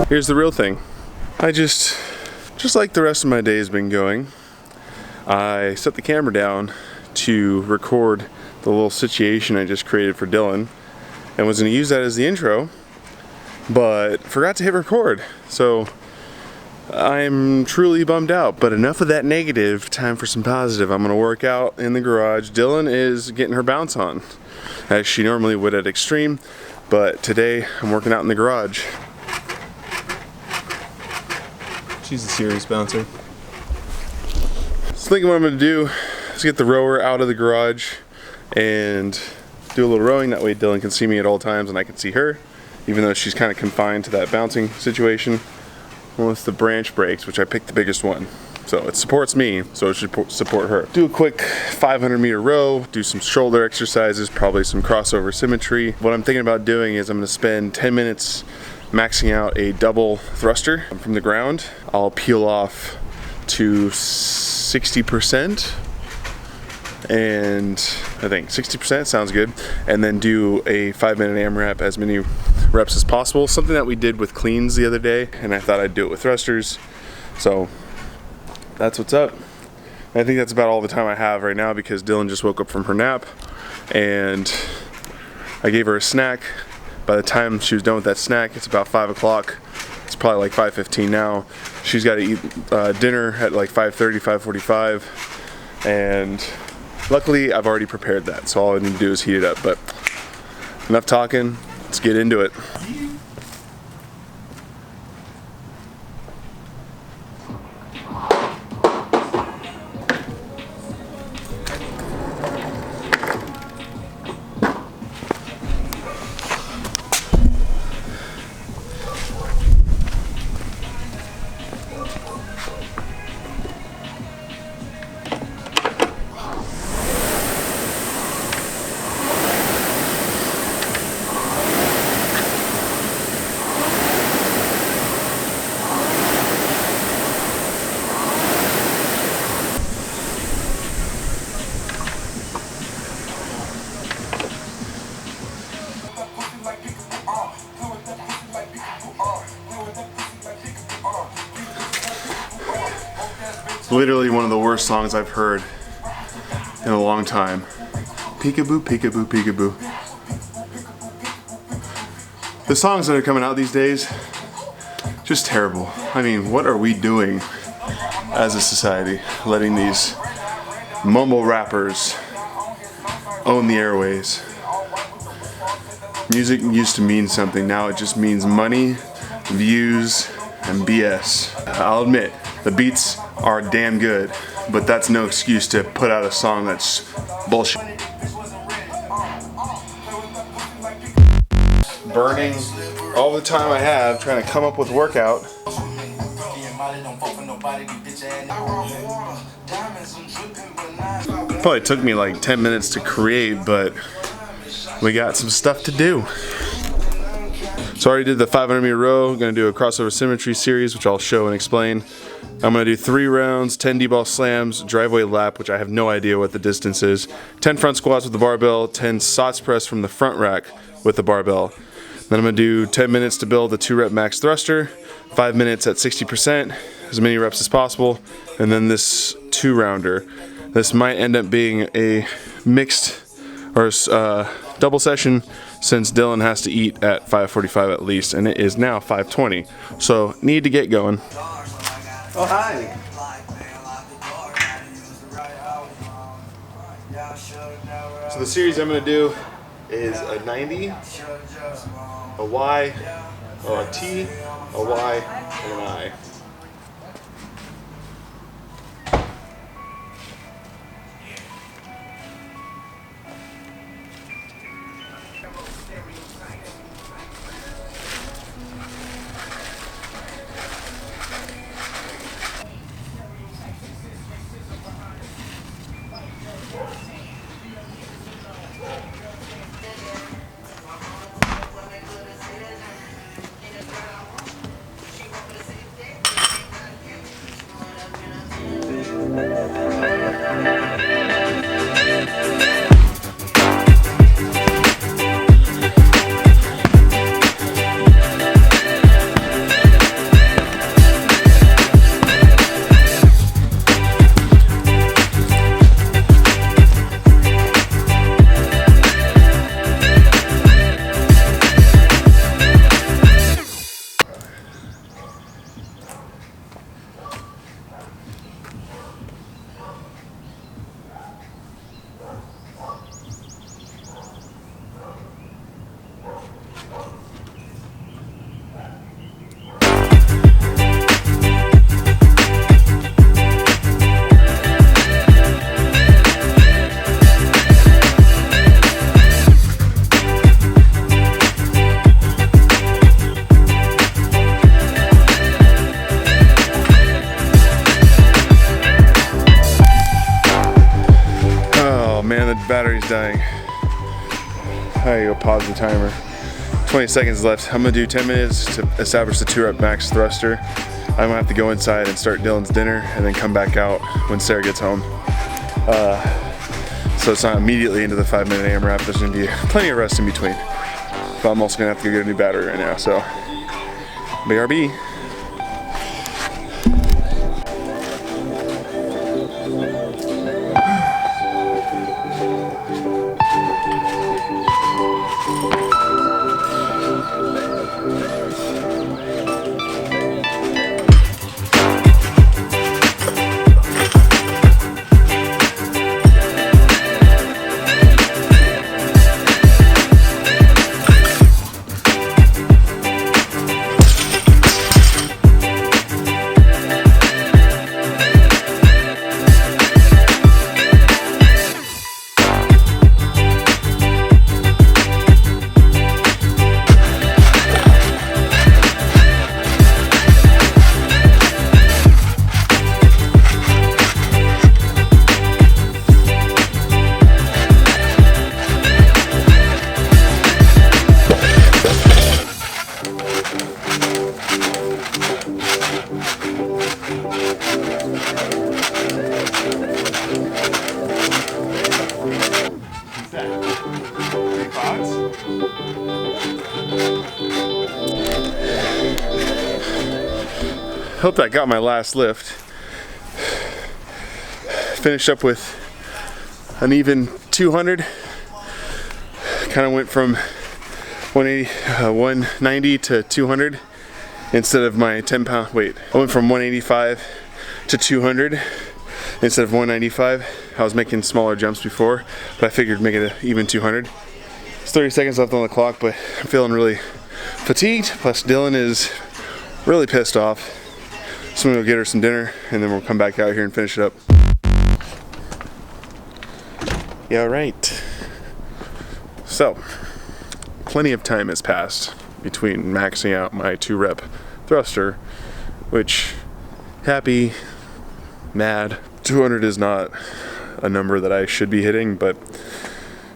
Here's the real thing. I just like the rest of my day has been going, I set the camera down to record the little situation I just created for Dylan and was going to use that as the intro, but forgot to hit record. So I'm truly bummed out, but enough of that negative, time for some positive. I'm going to work out in the garage. Dylan is getting her bounce on, as she normally would at Extreme, but today I'm working out in the garage. She's a serious bouncer. So thinking what I'm going to do is get the rower out of the garage and do a little rowing. That way Dylan can see me at all times and I can see her, even though she's kind of confined to that bouncing situation. Well, it's the branch brakes, which I picked the biggest one. So it supports me, so it should support her. Do a quick 500-meter row, do some shoulder exercises, probably some crossover symmetry. What I'm thinking about doing is I'm going to spend 10 minutes maxing out a double thruster from the ground. I'll peel off to 60%, and I think 60% sounds good, and then do a 5-minute AMRAP, as many reps as possible. Something that we did with cleans the other day, and I thought I'd do it with thrusters. So that's what's up. I think that's about all the time I have right now because Dylan just woke up from her nap and I gave her a snack. By the time she was done with that snack, it's about 5 o'clock. It's probably like 5:15 now. She's got to eat dinner at like 5:30, 5:45, and luckily I've already prepared that, so all I need to do is heat it up. But enough talking, let's get into it. Literally one of the worst songs I've heard in a long time. Peekaboo, peekaboo, peekaboo. The songs that are coming out these days, just terrible. I mean, what are we doing as a society? Letting these mumble rappers own the airways. Music used to mean something, now it just means money, views, and BS. I'll admit, the beats are damn good, but that's no excuse to put out a song that's bullshit. Burning all the time I have trying to come up with workout. Probably took me like 10 minutes to create, but we got some stuff to do. So I already did the 500-meter row. I'm going to do a crossover symmetry series, which I'll show and explain. I'm going to do 3 rounds, 10 D-ball slams, driveway lap, which I have no idea what the distance is, 10 front squats with the barbell, 10 Sots press from the front rack with the barbell. Then I'm going to do 10 minutes to build a 2-rep max thruster, 5 minutes at 60%, as many reps as possible, and then this 2-rounder. This might end up being a mixed or double session since Dylan has to eat at 5:45 at least, and it is now 5:20. So need to get going. Oh, hi. So the series I'm going to do is a 90, a Y, or a T, a Y, and an I. battery's dying. I go pause the timer. 20 seconds left. I'm gonna do 10 minutes to establish the 2-rep max thruster. I'm gonna have to go inside and start Dylan's dinner and then come back out when Sarah gets home. So it's not immediately into the 5-minute AMRAP. There's gonna be plenty of rest in between. But I'm also gonna have to go get a new battery right now, so BRB. Hope that got my last lift. Finished up with an even 200. Kind of went from 190 to 200 instead of my 10-pound weight. I went from 185 to 200 instead of 195. I was making smaller jumps before, but I figured make it an even 200. It's 30 seconds left on the clock, but I'm feeling really fatigued. Plus Dylan is really pissed off. So I'm gonna go get her some dinner and then we'll come back out here and finish it up. Yeah, right. So, plenty of time has passed between maxing out my 2-rep thruster, which, happy, mad. 200 is not a number that I should be hitting, but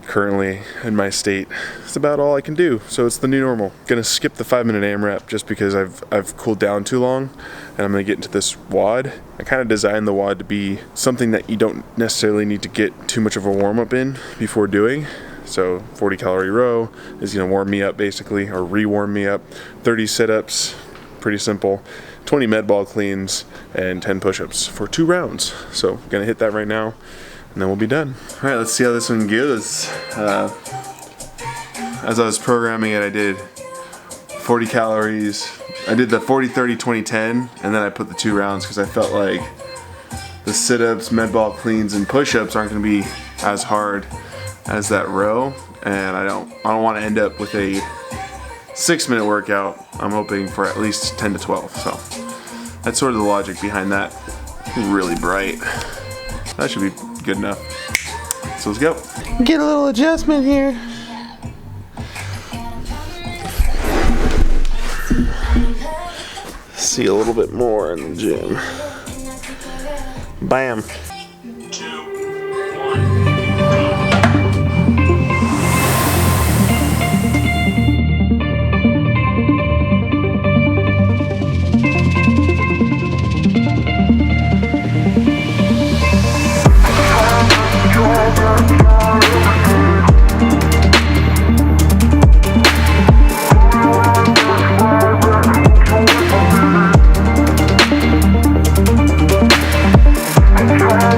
currently in my state, it's about all I can do. So it's the new normal. Gonna skip the 5-minute AMRAP just because I've cooled down too long, and I'm gonna get into this WOD. I kind of designed the WOD to be something that you don't necessarily need to get too much of a warm-up in before doing. So 40 calorie row is gonna warm me up basically, or re-warm me up. 30 sit-ups, pretty simple. 20 med ball cleans and 10 push-ups for 2 rounds. So gonna hit that right now and then we'll be done. All right, let's see how this one goes. As I was programming it, I did 40 calories. I did the 40, 30, 20, 10, and then I put the 2 rounds because I felt like the sit-ups, med ball cleans, and push-ups aren't gonna be as hard as that row, and I don't want to end up with a 6-minute workout. I'm hoping for at least 10 to 12. So that's sort of the logic behind that. Really bright. That should be good enough. So let's go. Get a little adjustment here. See a little bit more in the gym. Bam. 2, 1. Try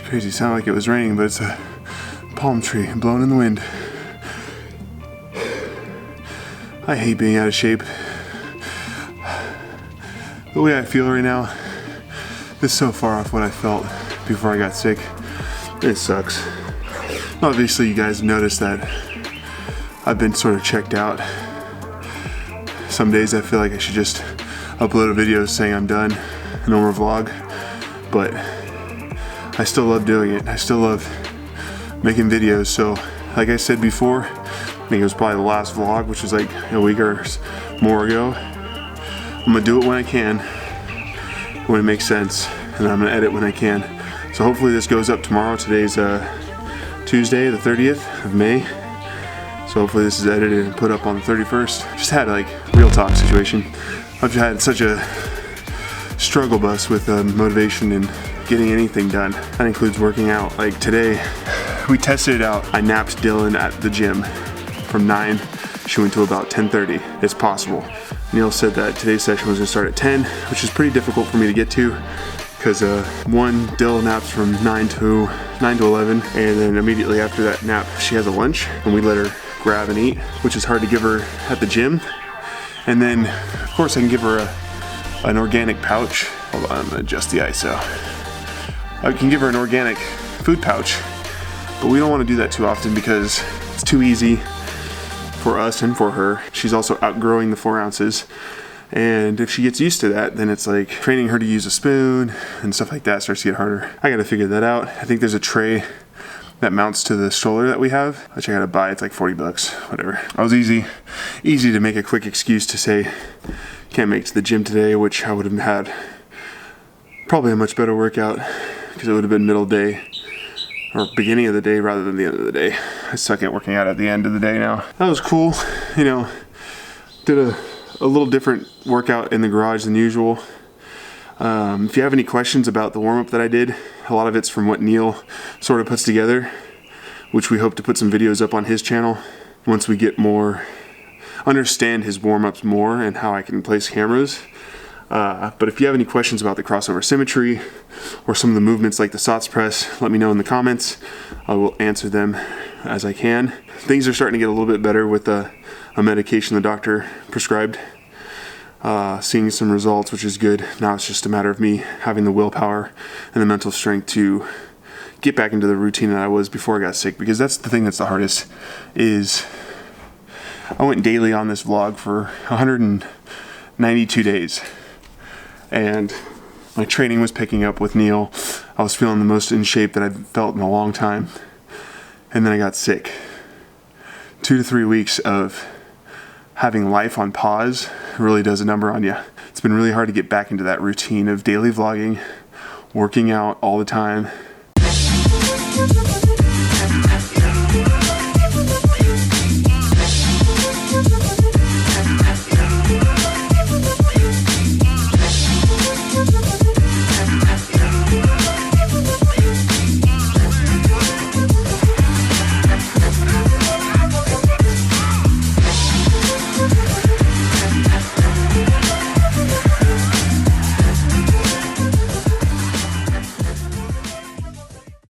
Crazy, sounded like it was raining, but it's a palm tree blowing in the wind. I hate being out of shape. The way I feel right now is so far off what I felt before I got sick. It sucks. Obviously, you guys noticed that I've been sort of checked out. Some days I feel like I should just upload a video saying I'm done, no more vlog, but I still love doing it. I still love making videos. So like I said before, I think it was probably the last vlog, which was like a week or more ago. I'm gonna do it when I can, when it makes sense, and I'm gonna edit when I can. So hopefully this goes up tomorrow. Today's Tuesday, the 30th of May. So hopefully this is edited and put up on the 31st. Just had like real talk situation. I've had such a struggle bus with motivation and getting anything done. That includes working out. Like today, we tested it out. I napped Dylan at the gym from 9. She went to about 10:30. It's possible. Neil said that today's session was gonna start at 10, which is pretty difficult for me to get to because Dylan naps from 9 to 11, and then immediately after that nap, she has a lunch, and we let her grab and eat, which is hard to give her at the gym. And then, of course, I can give her an organic pouch. Hold on, I'm gonna adjust the ISO. I can give her an organic food pouch, but we don't want to do that too often because it's too easy for us and for her. She's also outgrowing the 4 ounces. And if she gets used to that, then it's like training her to use a spoon and stuff like that starts to get harder. I gotta figure that out. I think there's a tray that mounts to the stroller that we have, which I gotta buy. It's like 40 bucks, whatever. I was easy to make a quick excuse to say, can't make it to the gym today, which I would have had probably a much better workout because it would have been middle day or beginning of the day rather than the end of the day. I suck at working out at the end of the day now. That was cool, you know, did a little different workout in the garage than usual. If you have any questions about the warm-up that I did, a lot of it's from what Neil sort of puts together, which we hope to put some videos up on his channel once we get understand his warm-ups more and how I can place cameras. But if you have any questions about the crossover symmetry or some of the movements like the Sots press, let me know in the comments. I will answer them as I can. Things are starting to get a little bit better with a medication the doctor prescribed. Seeing some results, which is good. Now it's just a matter of me having the willpower and the mental strength to get back into the routine that I was before I got sick, because that's the thing that's the hardest. Is I went daily on this vlog for 192 days, and my training was picking up with Neil. I was feeling the most in shape that I've felt in a long time, and then I got sick. 2 to 3 weeks of having life on pause really does a number on you. It's been really hard to get back into that routine of daily vlogging, working out all the time,